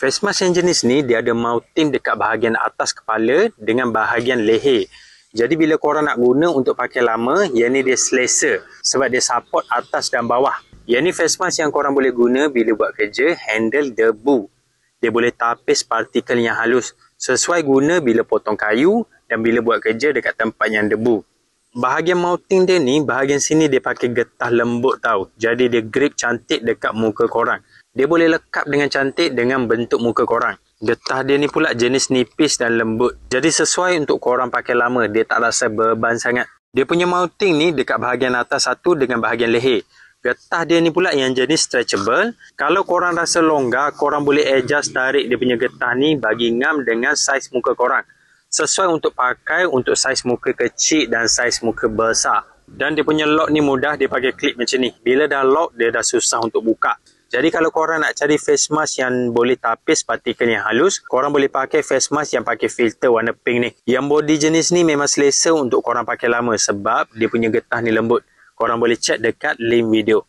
Face mask yang jenis ni, dia ada mounting dekat bahagian atas kepala dengan bahagian leher. Jadi bila korang nak guna untuk pakai lama, yang ni dia selesa sebab dia support atas dan bawah. Yang ni face mask yang korang boleh guna bila buat kerja handle debu. Dia boleh tapis partikel yang halus. Sesuai guna bila potong kayu dan bila buat kerja dekat tempat yang debu. Bahagian mounting dia ni, bahagian sini dia pakai getah lembut tau. Jadi dia grip cantik dekat muka korang. Dia boleh lekat dengan cantik dengan bentuk muka korang. Getah dia ni pula jenis nipis dan lembut. Jadi sesuai untuk korang pakai lama. Dia tak rasa beban sangat. Dia punya mounting ni dekat bahagian atas satu dengan bahagian leher. Getah dia ni pula yang jenis stretchable. Kalau korang rasa longgar, korang boleh adjust tarik dia punya getah ni bagi ngam dengan saiz muka korang. Sesuai untuk pakai untuk saiz muka kecil dan saiz muka besar. Dan dia punya lock ni mudah, dia pakai klip macam ni. Bila dah lock, dia dah susah untuk buka. Jadi kalau korang nak cari face mask yang boleh tapis partikel yang halus, korang boleh pakai face mask yang pakai filter warna pink ni. Yang body jenis ni memang selesa untuk korang pakai lama sebab dia punya getah ni lembut. Korang boleh check dekat link video.